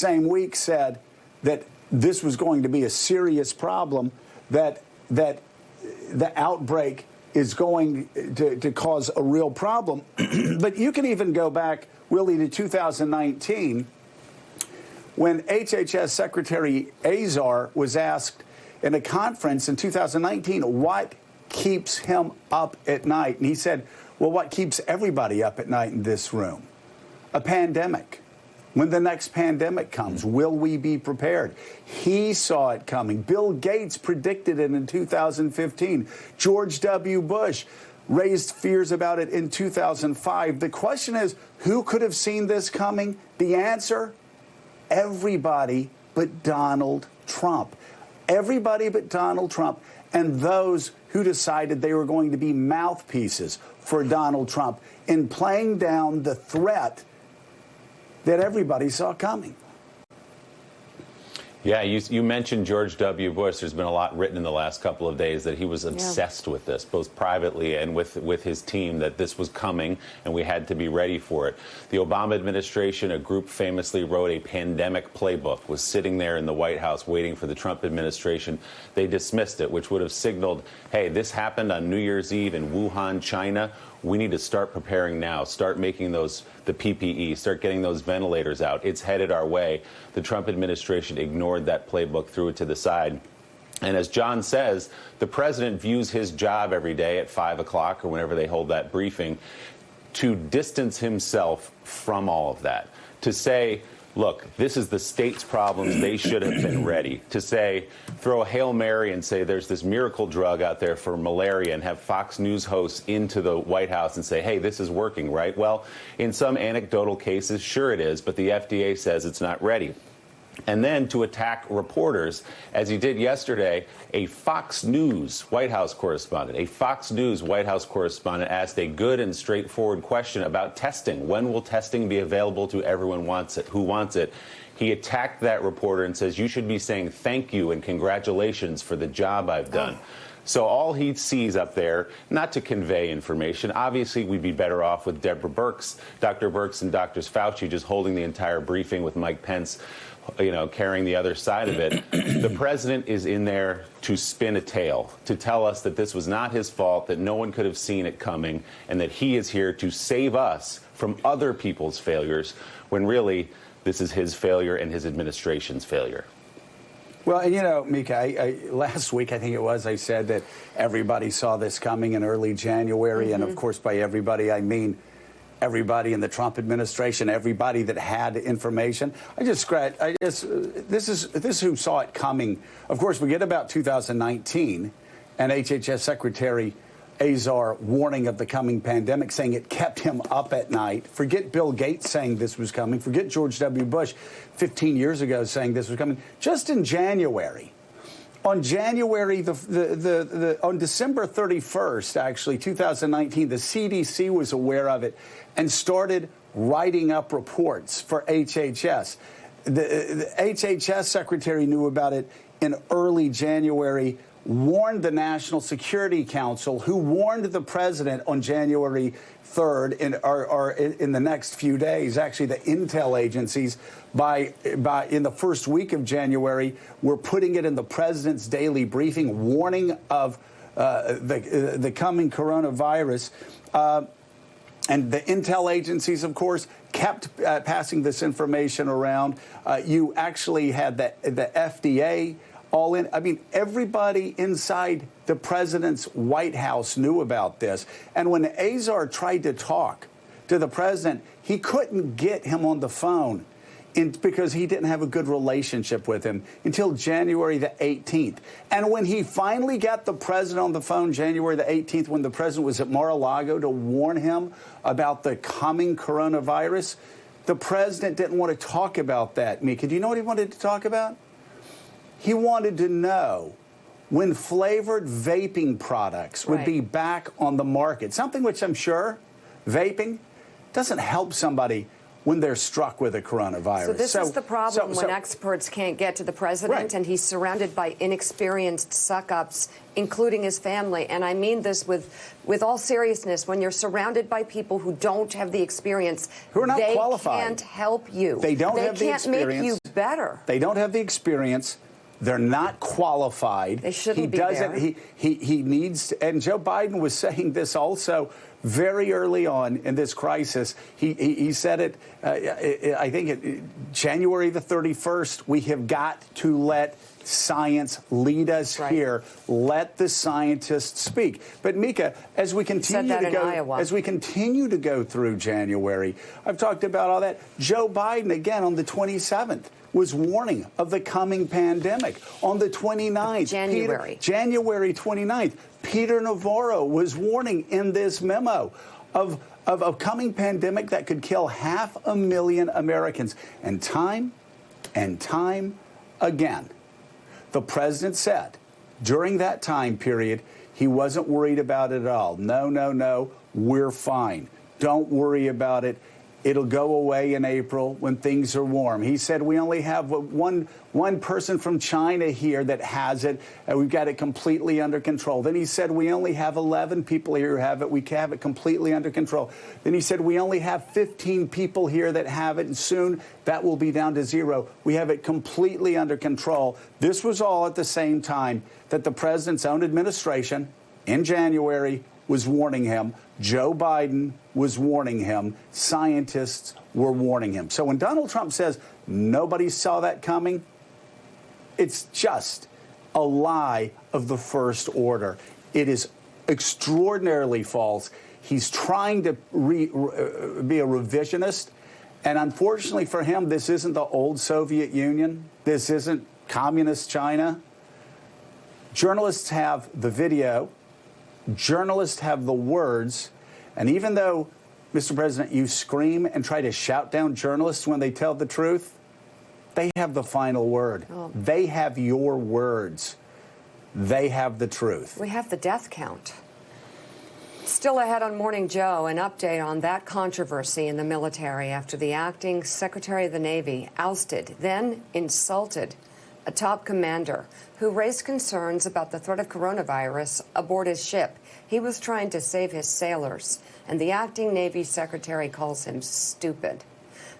same week said that this was going to be a serious problem, that the outbreak is going to cause a real problem. But you can even go back, Willie, to 2019, when HHS Secretary Azar was asked in a conference in 2019 what keeps him up at night. And he said, well, what keeps everybody up at night in this room? A pandemic. When the next pandemic comes, will we be prepared? He saw it coming. Bill Gates predicted it in 2015. George W. Bush raised fears about it in 2005. The question is, who could have seen this coming? The answer, everybody but Donald Trump. Everybody but Donald Trump and those who decided they were going to be mouthpieces for Donald Trump in playing down the threat that everybody saw coming. Yeah, you mentioned George W. Bush. There's been a lot written in the last couple of days that he was obsessed with this, both privately and with his team, that this was coming and we had to be ready for it. The Obama administration, a group famously wrote a pandemic playbook, was sitting there in the White House waiting for the Trump administration. They dismissed it, which would have signaled, hey, this happened on New Year's Eve in Wuhan, China. We need to start preparing now, start making the PPE, start getting those ventilators out. It's headed our way. The Trump administration ignored that playbook, threw it to the side. And as John says, the president views his job every day at 5 o'clock or whenever they hold that briefing to distance himself from all of that, to say, look, this is the state's problems. They should have been ready. To say, throw a Hail Mary and say there's this miracle drug out there for malaria and have Fox News hosts into the White House and say, hey, this is working, right? Well, in some anecdotal cases, sure it is, but the FDA says it's not ready. And then to attack reporters, as he did yesterday, a Fox News White House correspondent asked a good and straightforward question about testing. When will testing be available to everyone who wants it? He attacked that reporter and says, you should be saying thank you and congratulations for the job I've done. So all he sees up there, not to convey information, obviously we'd be better off with Dr. Birx and Dr. Fauci just holding the entire briefing with Mike Pence, carrying the other side of it. The president is in there to spin a tale, to tell us that this was not his fault, that no one could have seen it coming, and that he is here to save us from other people's failures, when really this is his failure and his administration's failure. Well, and Mika, last week, I think it was, I said that everybody saw this coming in early January. And of course, by everybody, I mean everybody in the Trump administration, everybody that had information. This is who saw it coming. Of course, we get about 2019 and HHS Secretary Azar warning of the coming pandemic, saying it kept him up at night. Forget Bill Gates saying this was coming. Forget George W. Bush 15 years ago saying this was coming. Just in January, on December 31st, actually, 2019, the CDC was aware of it and started writing up reports for HHS. The HHS secretary knew about it in early January, warned the National Security Council, who warned the president on January 3rd in the next few days. Actually, the intel agencies in the first week of January were putting it in the president's daily briefing, warning of the coming coronavirus. And the intel agencies, of course, kept passing this information around. You actually had the FDA all in. I mean, everybody inside the president's White House knew about this. And when Azar tried to talk to the president, he couldn't get him on the phone because he didn't have a good relationship with him until January the 18th. And when he finally got the president on the phone, January the 18th, when the president was at Mar-a-Lago to warn him about the coming coronavirus, the president didn't want to talk about that. Mika, do you know what he wanted to talk about? He wanted to know when flavored vaping products would be back on the market, something which I'm sure vaping doesn't help somebody when they're struck with a coronavirus. So this is the problem when experts can't get to the president, right. and he's surrounded by inexperienced suck-ups, including his family. And I mean this with all seriousness. When you're surrounded by people who don't have the experience, who are not qualified, they can't help you. They don't have the experience. They can't make you better. They don't have the experience. They're not qualified. They shouldn't be there. He needs, and Joe Biden was saying this also very early on in this crisis. He said it, I think, January the 31st, we have got to let science lead us here. Let the scientists speak. But Mika, as we continue to go through January, I've talked about all that. Joe Biden, again, on the 27th, was warning of the coming pandemic. On the 29th, January 29th, Peter Navarro was warning in this memo of a coming pandemic that could kill 500,000 Americans. And time again, the president said during that time period, he wasn't worried about it at all. No, we're fine. Don't worry about it. It'll go away in April when things are warm. He said we only have one person from China here that has it, and we've got it completely under control. Then he said we only have 11 people here who have it. We have it completely under control. Then he said we only have 15 people here that have it, and soon that will be down to 0. We have it completely under control. This was all at the same time that the president's own administration in January was warning him. Joe Biden was warning him. Scientists were warning him. So when Donald Trump says nobody saw that coming, it's just a lie of the first order. It is extraordinarily false. He's trying to be a revisionist. And unfortunately for him, this isn't the old Soviet Union. This isn't communist China. Journalists have the video. Journalists have the words. And even though, Mr. President, you scream and try to shout down journalists when they tell the truth, they have the final word. Oh. They have your words. They have the truth. We have the death count. Still ahead on Morning Joe, an update on that controversy in the military after the acting Secretary of the Navy ousted, then insulted a top commander who raised concerns about the threat of coronavirus aboard his ship. He was trying to save his sailors, and the acting Navy secretary calls him stupid.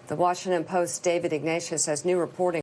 The Washington Post's David Ignatius has new reporting.